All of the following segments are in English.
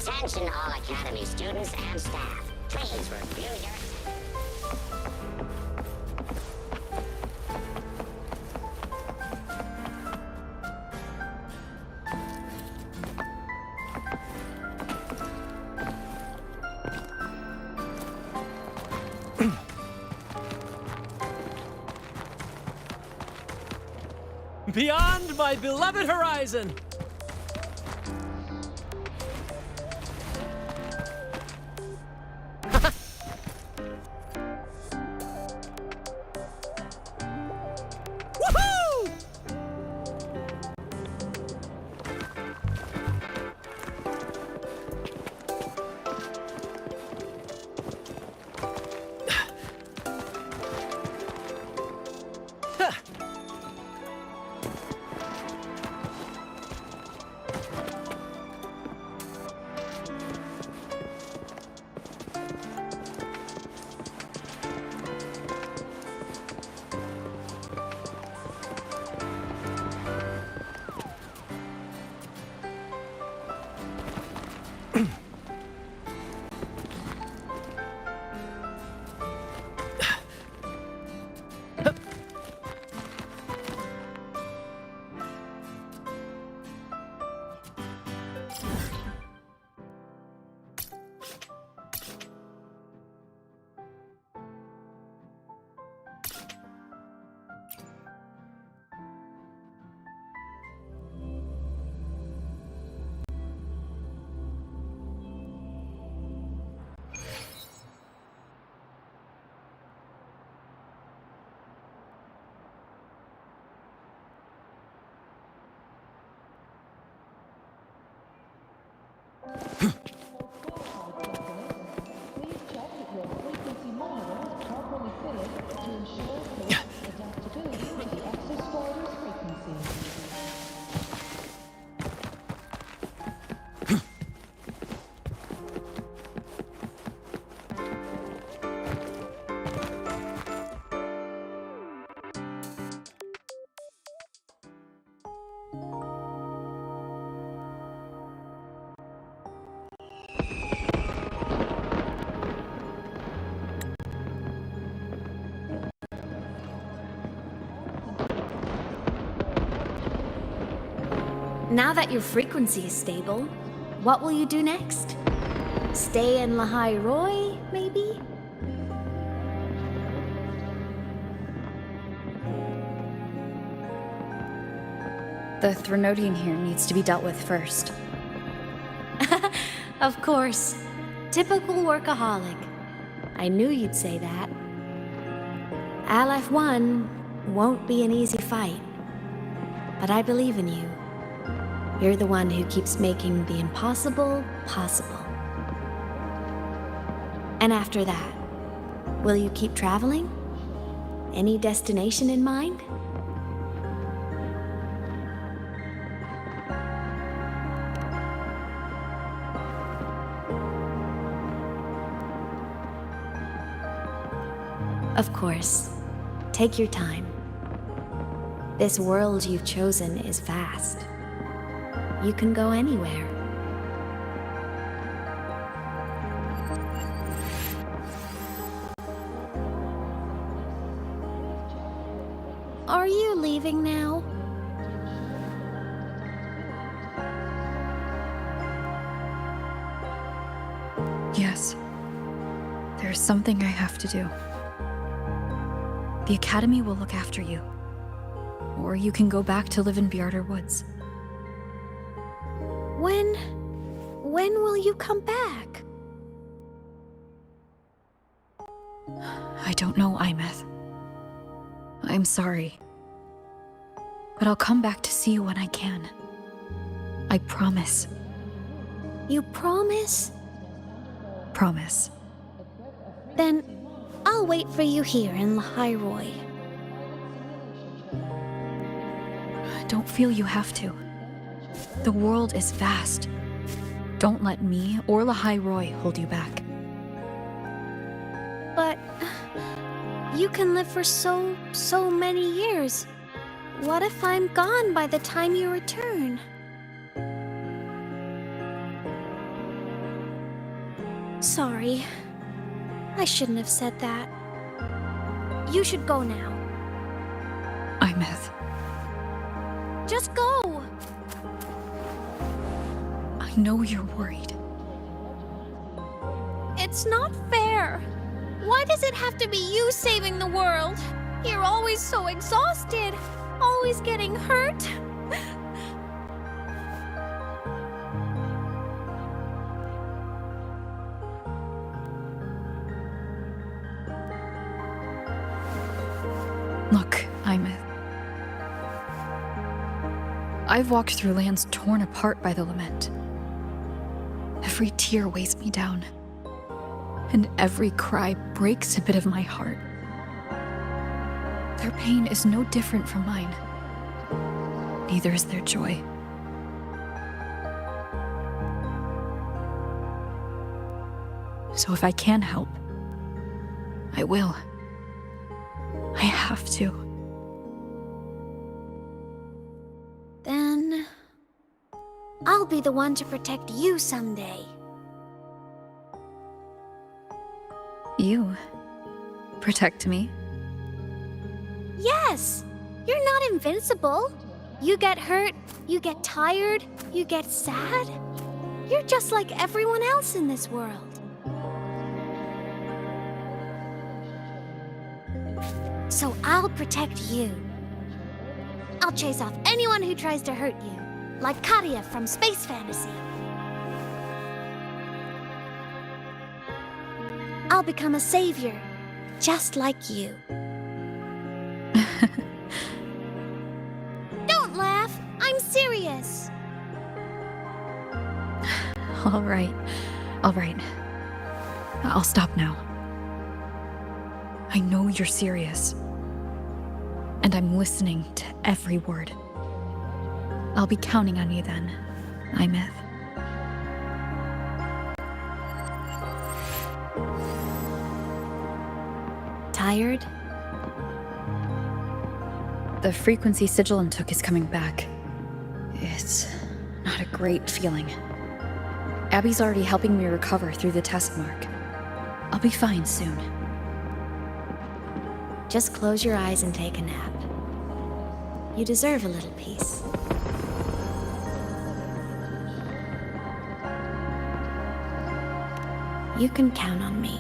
Attention all Academy students and staff. Please review your... Beyond my beloved horizon! Now that your frequency is stable, what will you do next? Stay in Lahai Roy, maybe? The Threnodian here needs to be dealt with first. Of course. Typical workaholic. I knew you'd say that. Aleph 1 won't be an easy fight. But I believe in you. You're the one who keeps making the impossible possible. And after that, will you keep traveling? Any destination in mind? Of course. Take your time. This world you've chosen is vast. You can go anywhere. Are you leaving now? Yes. There's something I have to do. The Academy will look after you. Or you can go back to live in Bjarder Woods. When will you come back? I don't know, Imeth. I'm sorry. But I'll come back to see you when I can. I promise. You promise? Promise. Then I'll wait for you here in Lahairoi. Don't feel you have to. The world is vast. Don't let me or Lahairoi hold you back. But you can live for so many years. What if I'm gone by the time you return? Sorry. I shouldn't have said that. You should go now. Imeth. Just go! I know you're worried. It's not fair. Why does it have to be you saving the world? You're always so exhausted, always getting hurt. Look, Imeth. I've walked through lands torn apart by the lament. Every tear weighs me down, and every cry breaks a bit of my heart. Their pain is no different from mine. Neither is their joy. So if I can help, I will. I have to. Then I'll be the one to protect you someday. You protect me? Yes! You're not invincible. You get hurt, you get tired, you get sad. You're just like everyone else in this world. So I'll protect you. I'll chase off anyone who tries to hurt you, like Katia from Space Fantasy. I'll become a savior, just like you. Don't laugh, I'm serious. All right. I'll stop now. I know you're serious. And I'm listening to every word. I'll be counting on you then, Imeth. Tired? The frequency Sigilum took is coming back. It's not a great feeling. Abby's already helping me recover through the test mark. I'll be fine soon. Just close your eyes and take a nap. You deserve a little peace. You can count on me.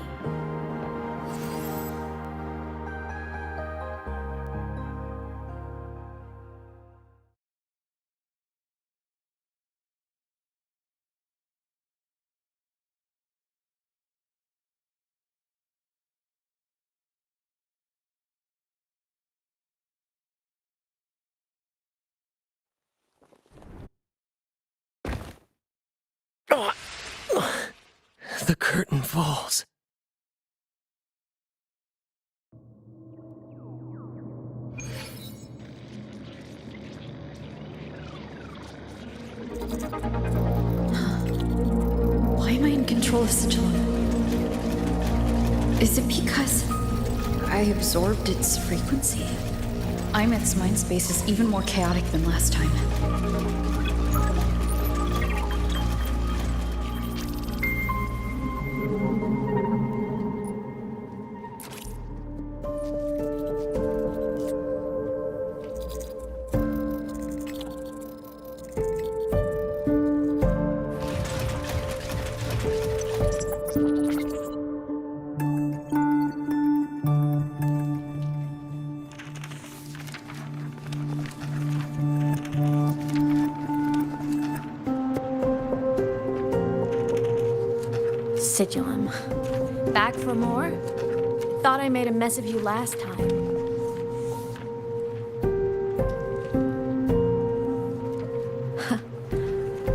The curtain falls. Why am I in control of Sigilum? Is it because I absorbed its frequency? Imeth's mind space is even more chaotic than last time. Sigilum. Back for more? Thought I made a mess of you last time.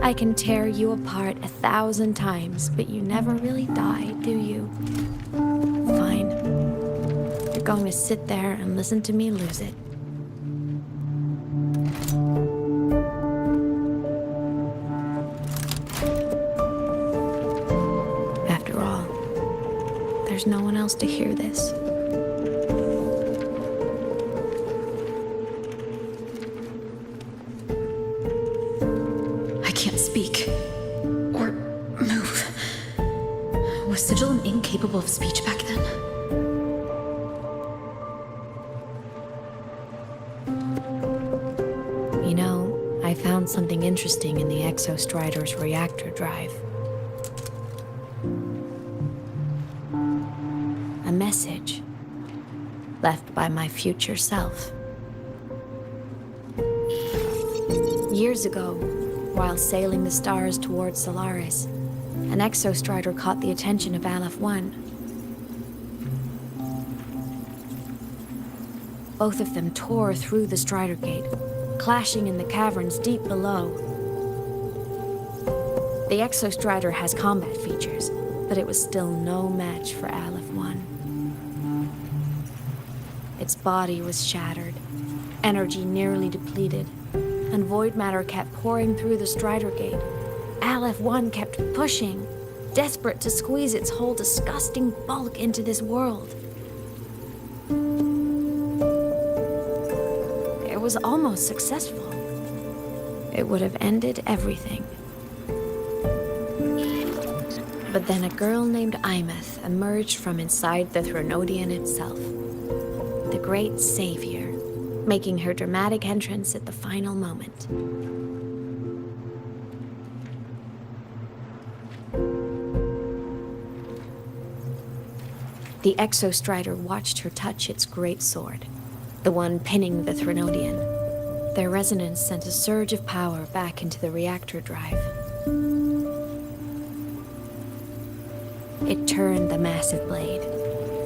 I can tear you apart 1,000 times, but you never really die, do you? Fine. You're going to sit there and listen to me lose it. After all, there's no one else to hear this. I can't speak. Or move. Was Sigil incapable of speech back then? You know, I found something interesting in the Exostrider's reactor drive. A message left by my future self. Years ago, while sailing the stars towards Solaris, an Exostrider caught the attention of Aleph-1. Both of them tore through the Strider Gate, clashing in the caverns deep below. The Exostrider has combat features, but it was still no match for Aleph-1. Its body was shattered, energy nearly depleted, and void matter kept pouring through the Strider Gate. Aleph-1 kept pushing, desperate to squeeze its whole disgusting bulk into this world. It was almost successful. It would have ended everything. But then a girl named Imeth emerged from inside the Threnodian itself. The great savior, making her dramatic entrance at the final moment. The Exostrider watched her touch its great sword, the one pinning the Threnodian. Their resonance sent a surge of power back into the reactor drive. It turned the massive blade,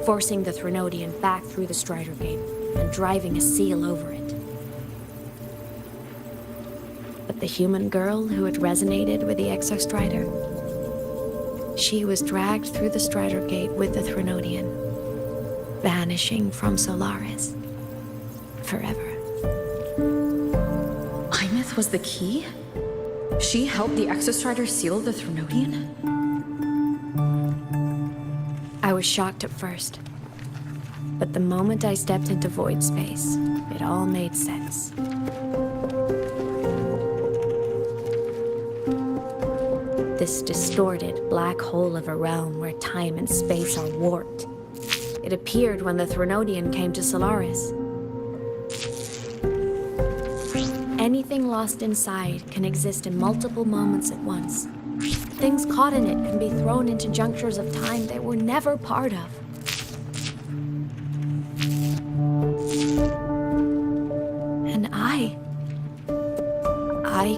forcing the Threnodian back through the Strider Gate and driving a seal over it. But the human girl who had resonated with the Exostrider, she was dragged through the Strider Gate with the Threnodian, vanishing from Solaris forever. Imeth was the key? She helped the Exostrider seal the Threnodian? I was shocked at first, but the moment I stepped into void space, it all made sense. This distorted black hole of a realm where time and space are warped. It appeared when the Threnodian came to Solaris. Anything lost inside can exist in multiple moments at once. Things caught in it can be thrown into junctures of time they were never part of. And I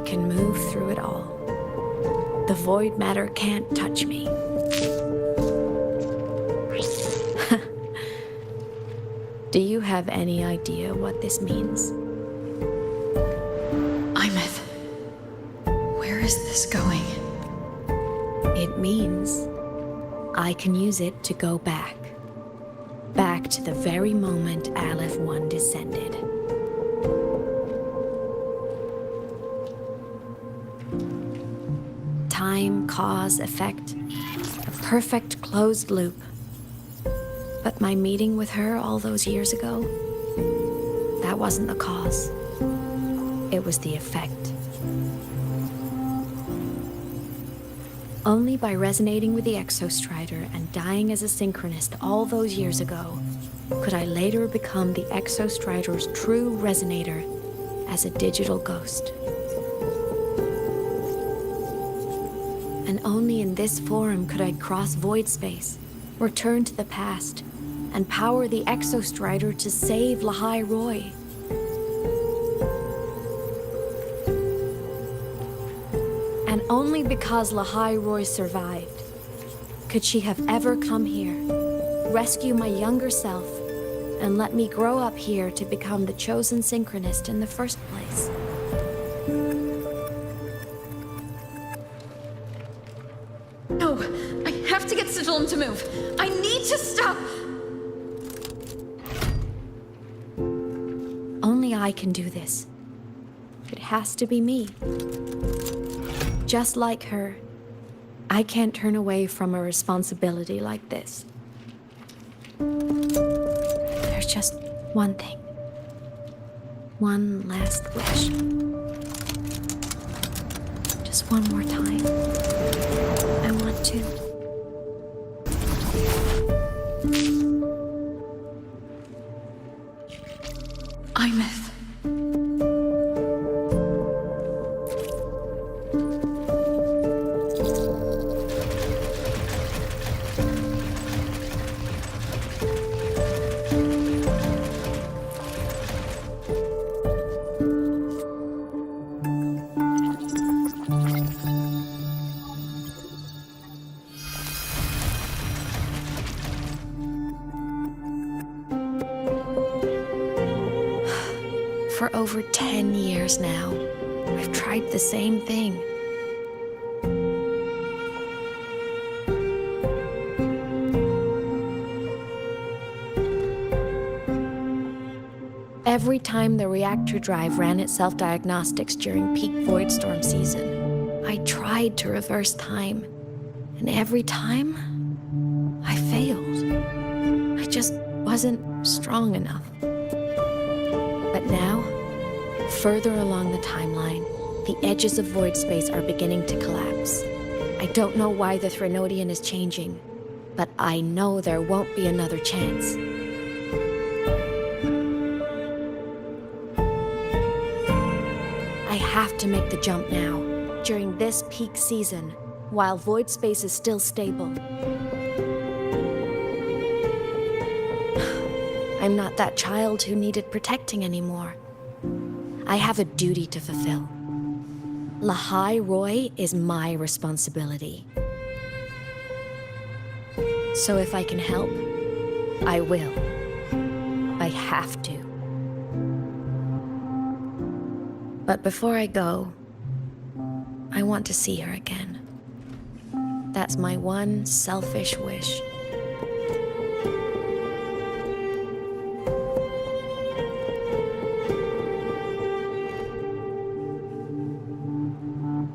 can move through it all. The void matter can't touch me. Do you have any idea what this means? Imeth, where is this going? It means I can use it to go back. Back to the very moment Aleph-1 descended. Time, cause, effect. A perfect closed loop. But my meeting with her all those years ago, that wasn't the cause. It was the effect. Only by resonating with the Exostrider and dying as a synchronist all those years ago could I later become the Exostrider's true resonator as a digital ghost. And only in this form could I cross void space, return to the past, and power the Exostrider to save Lahai Roy. And only because Lahai Roy survived could she have ever come here, rescue my younger self, and let me grow up here to become the chosen synchronist in the first place. No, I have to get Sigilum to move. I need to stop. Only I can do this. It has to be me. Just like her, I can't turn away from a responsibility like this. There's just one thing. One last wish. Just one more time. I want to. Imeth. For over 10 years now, I've tried the same thing. Every time the reactor drive ran its self-diagnostics during peak void storm season, I tried to reverse time. And every time, I failed. I just wasn't strong enough. But now, further along the timeline, the edges of void space are beginning to collapse. I don't know why the Threnodian is changing, but I know there won't be another chance. I have to make the jump now, during this peak season, while void space is still stable. I'm not that child who needed protecting anymore. I have a duty to fulfill. Lahai Roy is my responsibility. So if I can help, I will. I have to. But before I go, I want to see her again. That's my one selfish wish.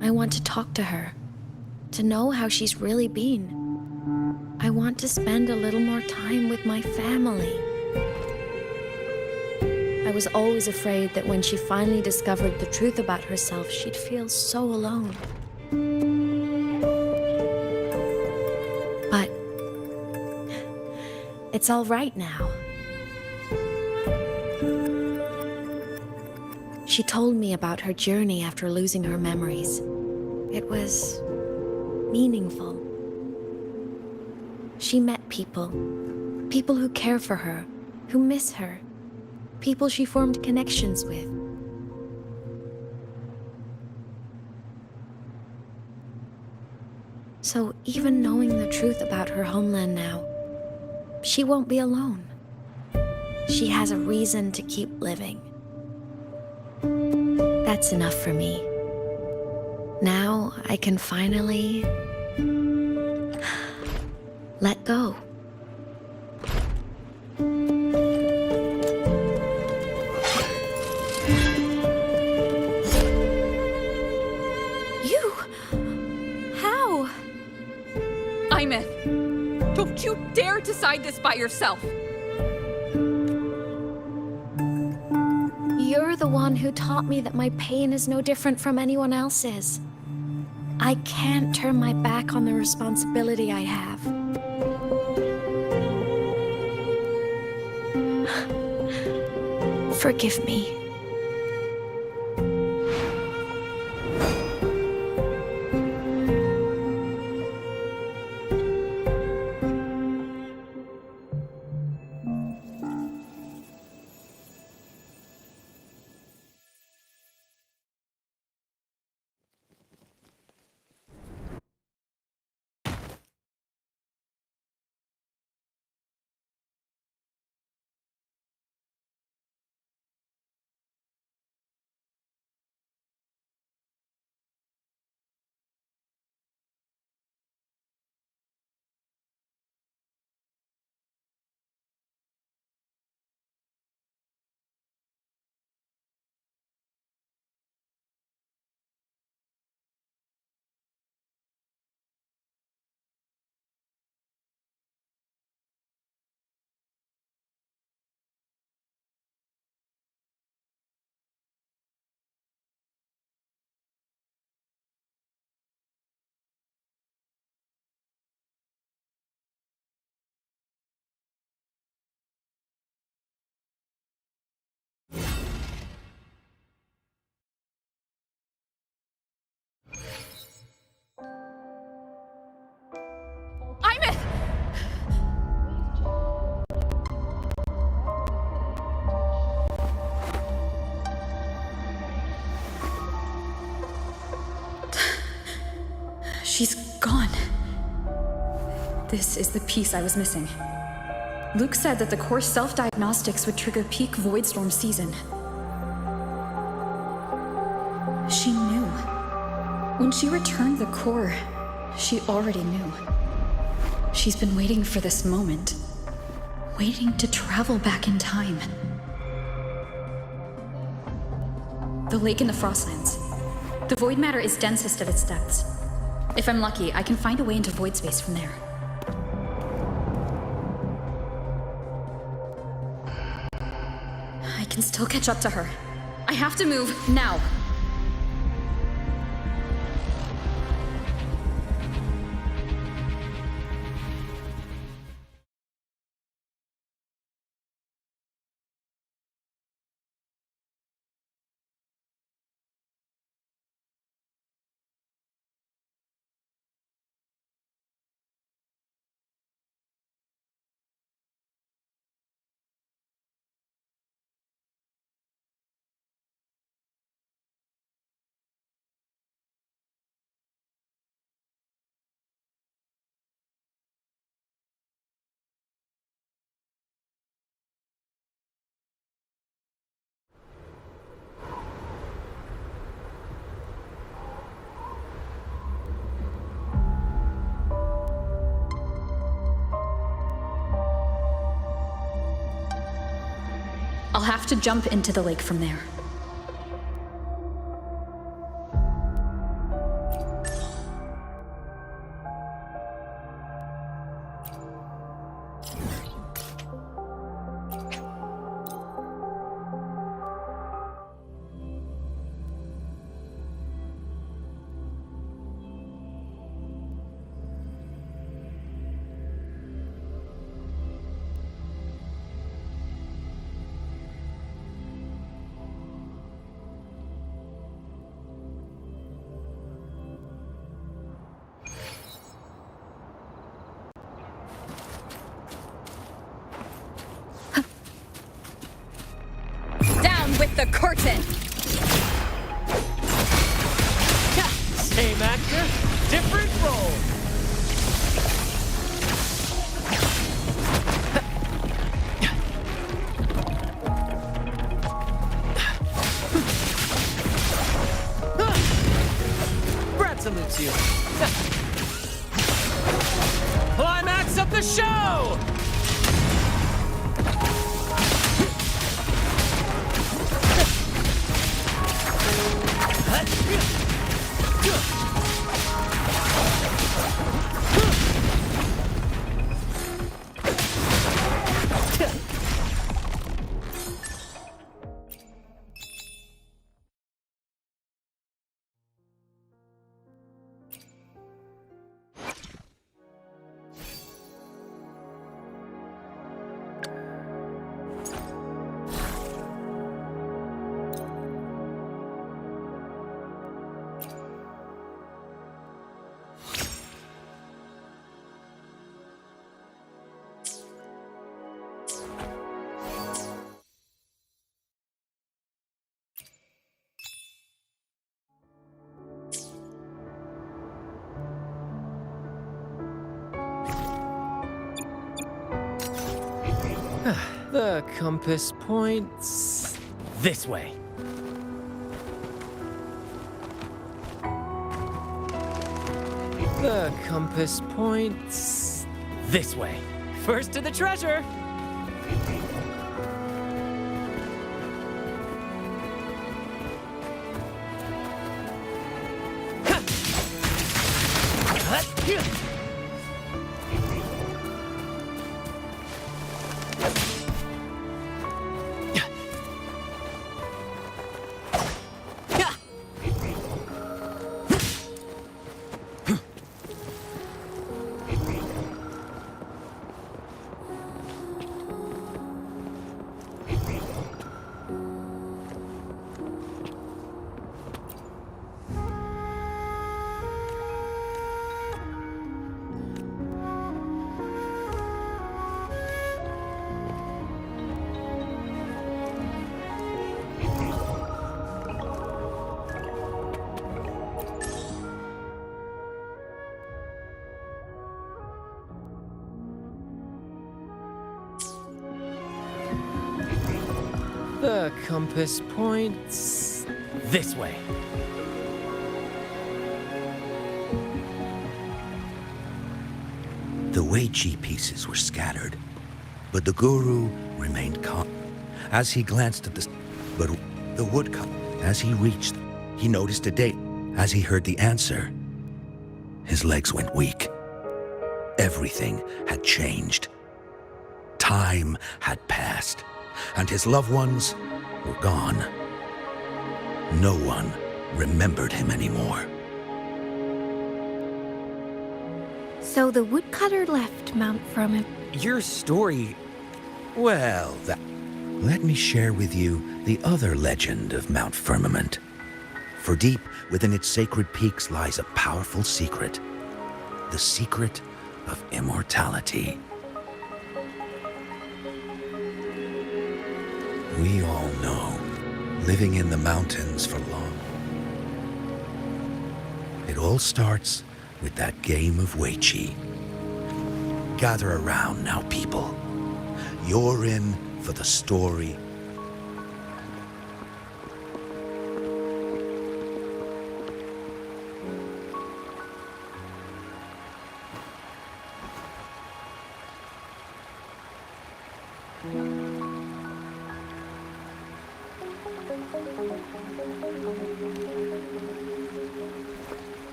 I want to talk to her, to know how she's really been. I want to spend a little more time with my family. I was always afraid that when she finally discovered the truth about herself, she'd feel so alone. But it's all right now. She told me about her journey after losing her memories. It was meaningful. She met people who care for her, who miss her, people she formed connections with. So even knowing the truth about her homeland now, she won't be alone. She has a reason to keep living. That's enough for me. Now I can finally let go. You? How? Imeth, don't you dare decide this by yourself! You're the one who taught me that my pain is no different from anyone else's. I can't turn my back on the responsibility I have. Forgive me. This is the piece I was missing. Luke said that the core self-diagnostics would trigger peak Voidstorm season. She knew. When she returned the core, she already knew. She's been waiting for this moment. Waiting to travel back in time. The lake in the Frostlands. The void matter is densest at its depths. If I'm lucky, I can find a way into void space from there. I can still catch up to her. I have to move now. I'll have to jump into the lake from there. With the curtain! Same actor, different role. Brad salutes you. Climax of the show! The compass points this way. The compass points this way. First to the treasure! The compass points this way. The Weiqi pieces were scattered, but the guru remained calm. As he glanced at the woodcut, as he reached, he noticed a date. As he heard the answer, his legs went weak. Everything had changed. Time had passed, and his loved ones were gone. No one remembered him anymore. So the woodcutter left Mount Firmament. Your story. Well, let me share with you the other legend of Mount Firmament. For deep within its sacred peaks lies a powerful secret. The secret of immortality. We all know, living in the mountains for long. It all starts with that game of Weiqi. Gather around now, people. You're in for the story.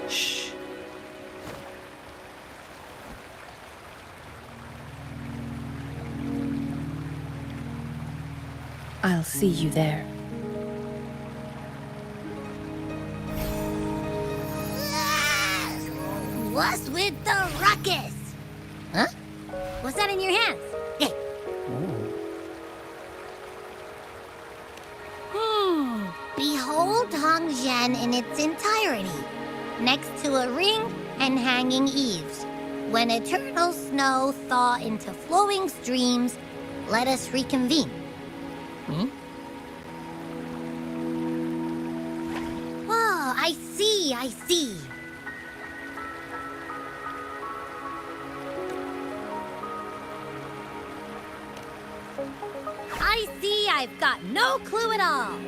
Shh. I'll see you there. What's with the ruckus? Huh? What's that in your hands? Hey. Behold Hongzhen in its entirety, next to a ring and hanging eaves. When eternal snow thaw into flowing streams, let us reconvene. Oh, I see, I see. I see I've got no clue at all.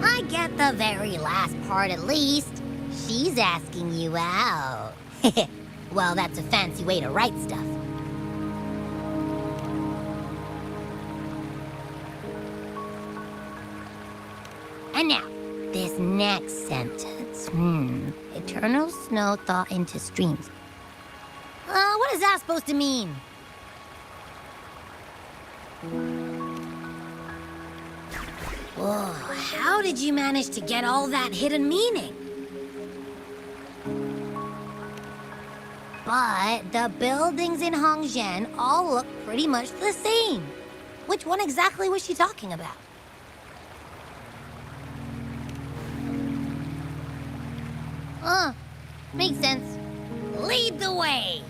I get the very last part at least. She's asking you out. Well, that's a fancy way to write stuff. And now, this next sentence. Eternal snow thaw into streams. What is that supposed to mean? Whoa, how did you manage to get all that hidden meaning? But the buildings in Hongzhen all look pretty much the same. Which one exactly was she talking about? Makes sense. Lead the way!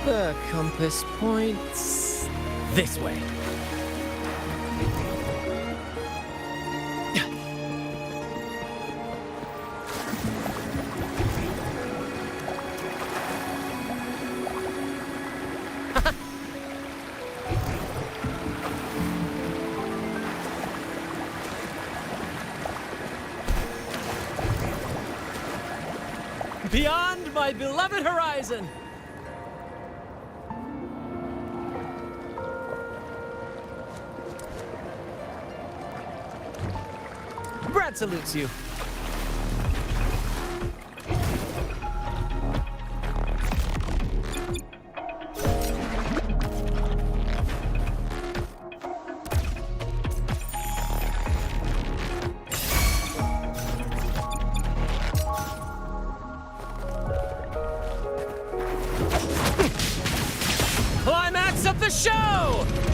The compass points this way. Beyond my beloved horizon! Brad salutes you. Climax of the show!